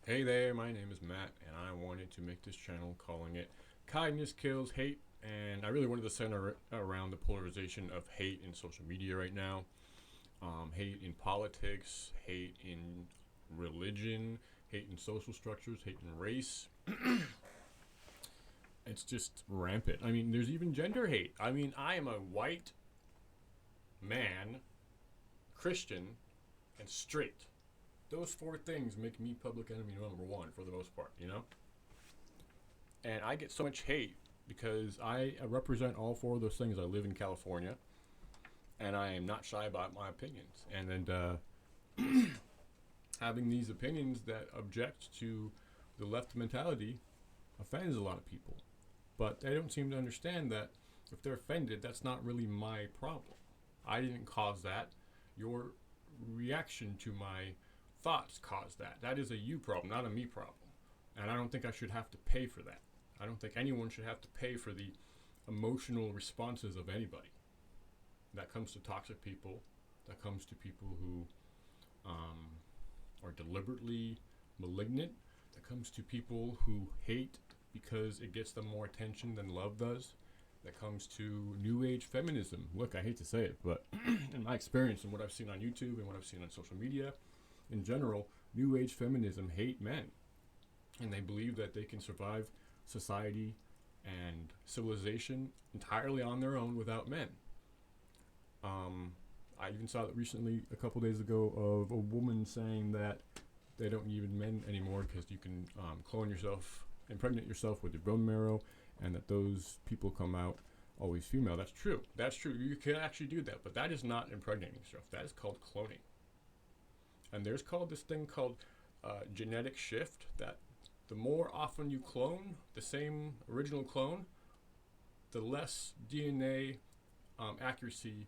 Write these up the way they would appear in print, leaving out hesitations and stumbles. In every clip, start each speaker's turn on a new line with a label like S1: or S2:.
S1: Hey there, my name is Matt, and I wanted to make this channel calling it Kindness Kills Hate. And I really wanted to center around the polarization of hate in social media right now. Hate in politics, hate in religion, hate in social structures, hate in race. It's just rampant. I mean, there's even gender hate. I mean, I am a white man, Christian, and straight. Those four things make me public enemy number one for the most part, you know? And I get so much hate because I represent all four of those things. I live in California, and I am not shy about my opinions. And having these opinions that object to the left mentality offends a lot of people. But they don't seem to understand that if they're offended, that's not really my problem. I didn't cause that. Your reaction to my thoughts caused that. That is a you problem, not a me problem. And I don't think I should have to pay for that. I don't think anyone should have to pay for the emotional responses of anybody. That comes to toxic people. That comes to people who are deliberately malignant. That comes to people who hate because it gets them more attention than love does. That comes to new age feminism. Look, I hate to say it, but in my experience and what I've seen on YouTube and what I've seen on social media, in general, new age feminism hate men. And they believe that they can survive society and civilization entirely on their own without men. I even saw that recently, a couple days ago, of a woman saying that they don't need men anymore because you can clone yourself, impregnate yourself with your bone marrow, and that those people come out always female. That's true. That's true. You can actually do that, but that is not impregnating yourself. That is called cloning. And there's called this thing called genetic shift, that the more often you clone the same original clone, the less DNA accuracy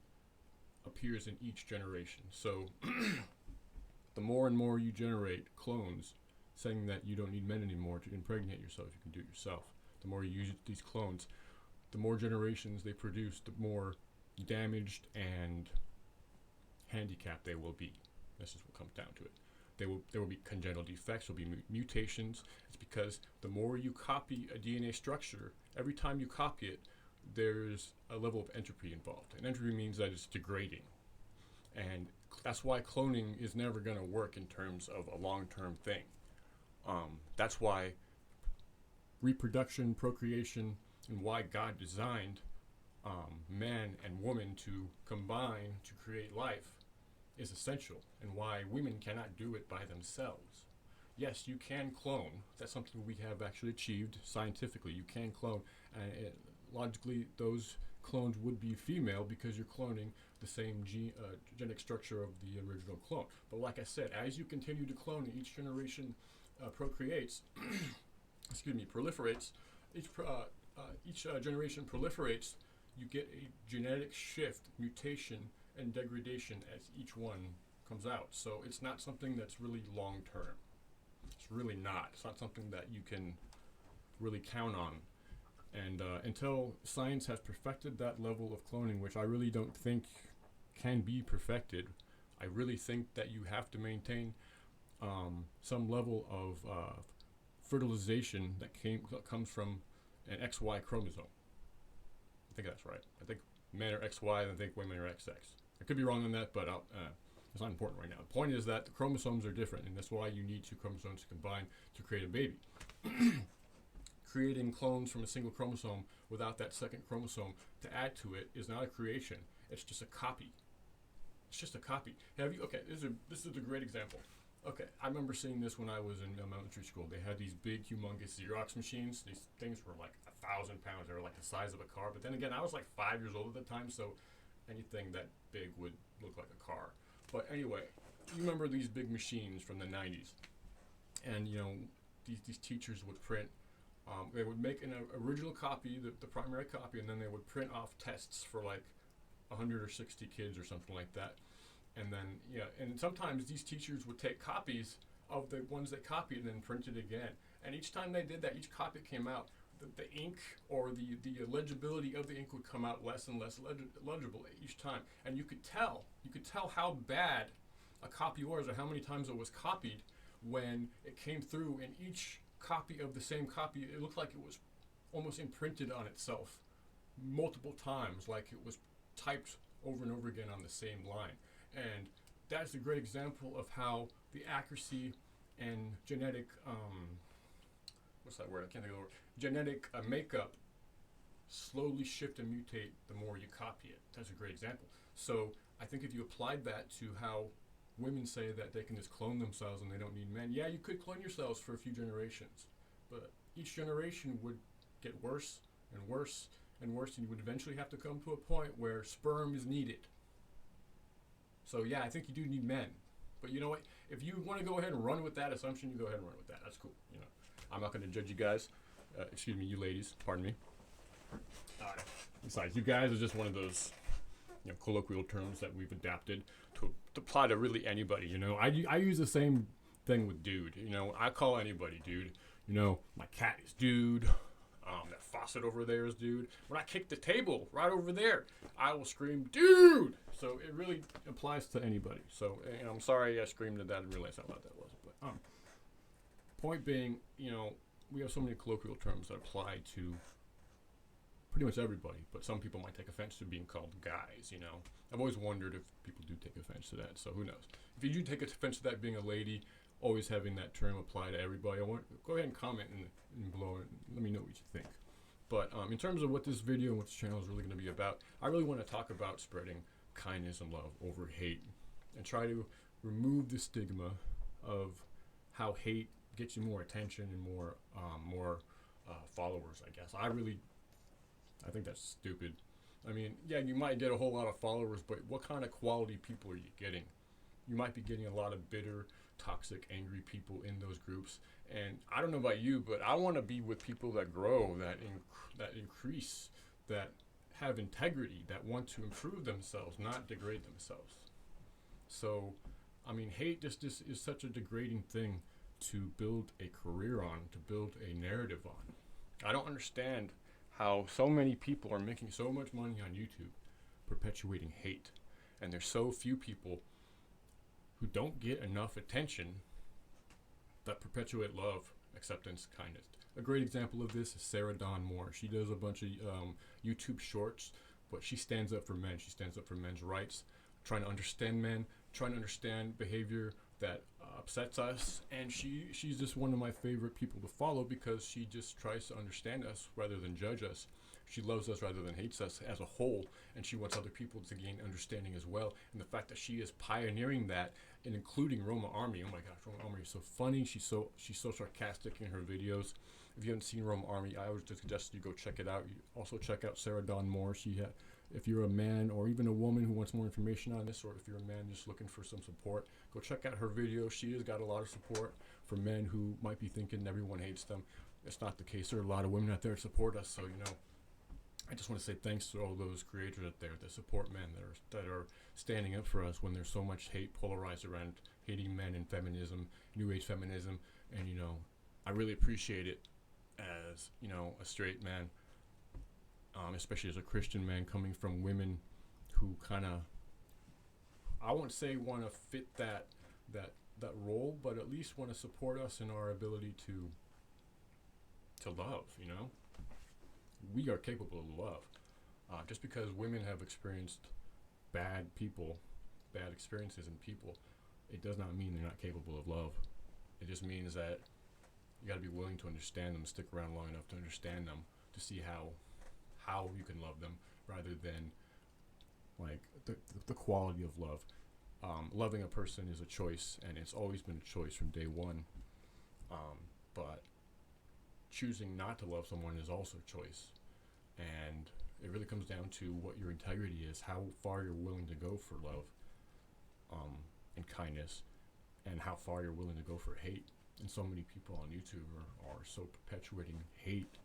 S1: appears in each generation. So the more and more you generate clones saying that you don't need men anymore to impregnate yourself, you can do it yourself. The more you use these clones, the more generations they produce, the more damaged and handicapped they will be. This is what comes down to it. There will be congenital defects, there will be mutations. It's because the more you copy a DNA structure, every time you copy it, there's a level of entropy involved. And entropy means that it's degrading. And that's why cloning is never going to work in terms of a long-term thing. That's why reproduction, procreation, and why God designed man and woman to combine to create life is essential, and why women cannot do it by themselves. Yes, you can clone. That's something we have actually achieved scientifically. You can clone, and logically, those clones would be female because you're cloning the same genetic structure of the original clone. But like I said, as you continue to clone, each generation procreates, proliferates. Each generation proliferates. You get a genetic shift, mutation, and degradation as each one comes out. So it's not something that's really long term. It's really not. It's not something that you can really count on. And until science has perfected that level of cloning, which I really don't think can be perfected, I really think that you have to maintain some level of fertilization that comes from an XY chromosome. I think that's right. I think men are XY and I think women are XX. I could be wrong on that, but it's not important right now. The point is that the chromosomes are different, and that's why you need two chromosomes to combine to create a baby. Creating clones from a single chromosome without that second chromosome to add to it is not a creation. It's just a copy. It's just a copy. Okay, this is a great example. Okay, I remember seeing this when I was in elementary school. They had these big, humongous Xerox machines. These things were like 1,000 pounds. They were like the size of a car. But then again, I was like 5 years old at the time, so anything that big would look like a car. But anyway, you remember these big machines from the 90s. And, you know, these teachers would print, they would make an original copy, the primary copy, and then they would print off tests for like 100 or 60 kids or something like that. And then, and sometimes these teachers would take copies of the ones they copied and then print it again. And each time they did that, each copy came out, the ink or the legibility of the ink would come out less and less legible each time. And you could tell how bad a copy was or how many times it was copied when it came through, and each copy of the same copy, it looked like it was almost imprinted on itself multiple times, like it was typed over and over again on the same line. And that's a great example of how the accuracy and genetic, what's that word? I can't think of the word. Genetic makeup slowly shift and mutate the more you copy it. That's a great example. So I think if you applied that to how women say that they can just clone themselves and they don't need men, yeah, you could clone yourselves for a few generations, but each generation would get worse and worse and worse, and you would eventually have to come to a point where sperm is needed. So yeah, I think you do need men. But you know what? If you want to go ahead and run with that assumption, you go ahead and run with that. That's cool. You know, I'm not going to judge you guys. Excuse me, you ladies. Pardon me. Besides, you guys are just one of those, you know, colloquial terms that we've adapted to apply to really anybody. You know, I use the same thing with dude. You know, I call anybody dude. You know, my cat is dude. That faucet over there is dude. When I kick the table right over there, I will scream dude. So it really applies to anybody. So you know, I'm sorry I screamed at that and realized how loud that was. But point being, you know, we have so many colloquial terms that apply to pretty much everybody, but some people might take offense to being called guys, you know. I've always wondered if people do take offense to that, so who knows. If you do take offense to that being a lady, always having that term apply to everybody, go ahead and comment and below and let me know what you think. But in terms of what this video and what this channel is really going to be about, I really want to talk about spreading kindness and love over hate and try to remove the stigma of how hate gets you more attention and more followers, I guess. I think that's stupid. I mean, yeah, you might get a whole lot of followers, but what kind of quality people are you getting? You might be getting a lot of bitter, toxic, angry people in those groups. And I don't know about you, but I want to be with people that grow, that increase, that have integrity, that want to improve themselves, not degrade themselves. So, I mean, hate just is such a degrading thing to build a career on, to build a narrative on. I don't understand how so many people are making so much money on YouTube perpetuating hate. And there's so few people who don't get enough attention that perpetuate love, acceptance, kindness. A great example of this is Sarah Dawn Moore. She does a bunch of YouTube shorts, but she stands up for men. She stands up for men's rights, trying to understand men, trying to understand behavior that upsets us. And she's just one of my favorite people to follow because she just tries to understand us rather than judge us. She loves us rather than hates us as a whole, and she wants other people to gain understanding as well. And the fact that she is pioneering that, and including Roma Army. Oh my gosh, Roma Army is so funny. She's so sarcastic in her videos. If you haven't seen Roma Army, I would just suggest you go check it out. You also check out Sarah Dawn Moore. If you're a man or even a woman who wants more information on this, or if you're a man just looking for some support, go check out her videos. She has got a lot of support for men who might be thinking everyone hates them. It's not the case. There are a lot of women out there to support us. So, you know, I just want to say thanks to all those creators out there that support men, that are standing up for us when there's so much hate polarized around hating men and feminism, new age feminism. And, you know, I really appreciate it as, you know, a straight man, especially as a Christian man coming from women who kind of, I won't say want to fit that role, but at least want to support us in our ability to love, you know. We are capable of love. Just because women have experienced bad experiences in people, it does not mean they're not capable of love. It just means that you got to be willing to understand them, stick around long enough to understand them, to see how you can love them, rather than like the quality of love. Loving a person is a choice, and it's always been a choice from day one. But choosing not to love someone is also a choice. And it really comes down to what your integrity is, how far you're willing to go for love and kindness, and how far you're willing to go for hate. And so many people on YouTube are so perpetuating hate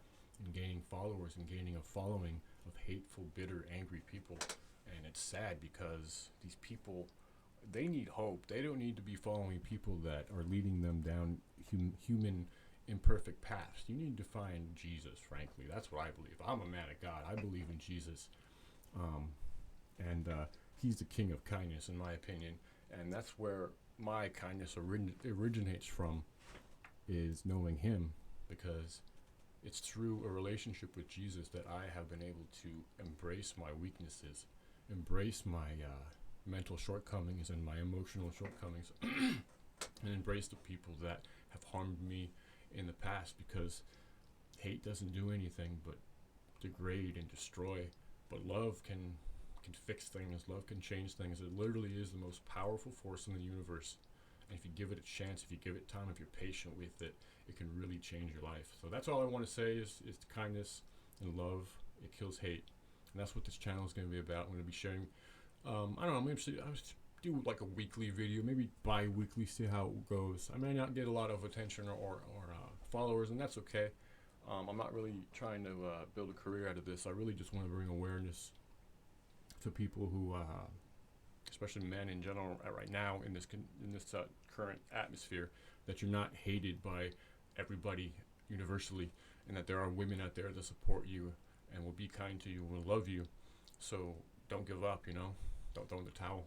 S1: and gaining followers and gaining a following of hateful, bitter, angry people. And it's sad because these people, they need hope. They don't need to be following people that are leading them down human imperfect paths. You need to find Jesus, frankly. That's what I believe. I'm a man of God. I believe in Jesus. And he's the king of kindness, in my opinion. And that's where my kindness originates from is knowing Him, because it's through a relationship with Jesus that I have been able to embrace my weaknesses, embrace my mental shortcomings and my emotional shortcomings, and embrace the people that have harmed me in the past, because hate doesn't do anything but degrade and destroy. But love can fix things. Love can change things. It literally is the most powerful force in the universe. And if you give it a chance, if you give it time, if you're patient with it, it can really change your life. So that's all I want to say is kindness and love. It kills hate. And that's what this channel is going to be about. I'm going to be sharing, I don't know, I'm going to do like a weekly video, maybe bi-weekly, see how it goes. I may not get a lot of attention or followers, and that's okay. I'm not really trying to build a career out of this. I really just want to bring awareness to people who, especially men in general, right now in this current atmosphere, that you're not hated by everybody universally, and that there are women out there that support you and will be kind to you, will love you. So don't give up. Don't throw in the towel.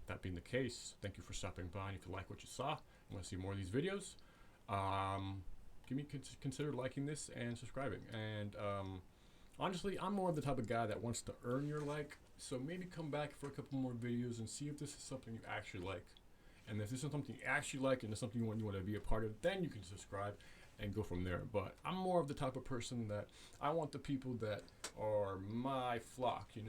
S1: That being the case, thank you for stopping by. And if you like what you saw and want to see more of these videos, consider liking this and subscribing. And honestly, I'm more of the type of guy that wants to earn your like, so maybe come back for a couple more videos and see if this is something you actually like. And if this is something you actually like and it's something you want to be a part of, then you can subscribe and go from there. But I'm more of the type of person that I want the people that are my flock, and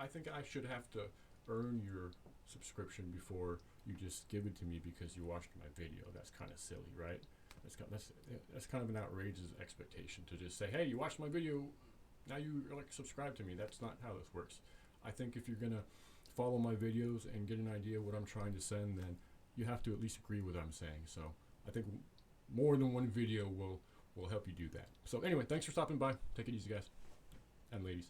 S1: I think I should have to earn your subscription before you just give it to me because you watched my video. That's kind of silly, right? That's kind of an outrageous expectation to just say, hey, you watched my video, now you subscribe to me. That's not how this works. I think if you're gonna follow my videos and get an idea of what I'm trying to send, then you have to at least agree with what I'm saying. So I think more than one video will help you do that. So anyway, thanks for stopping by. Take it easy, guys and ladies.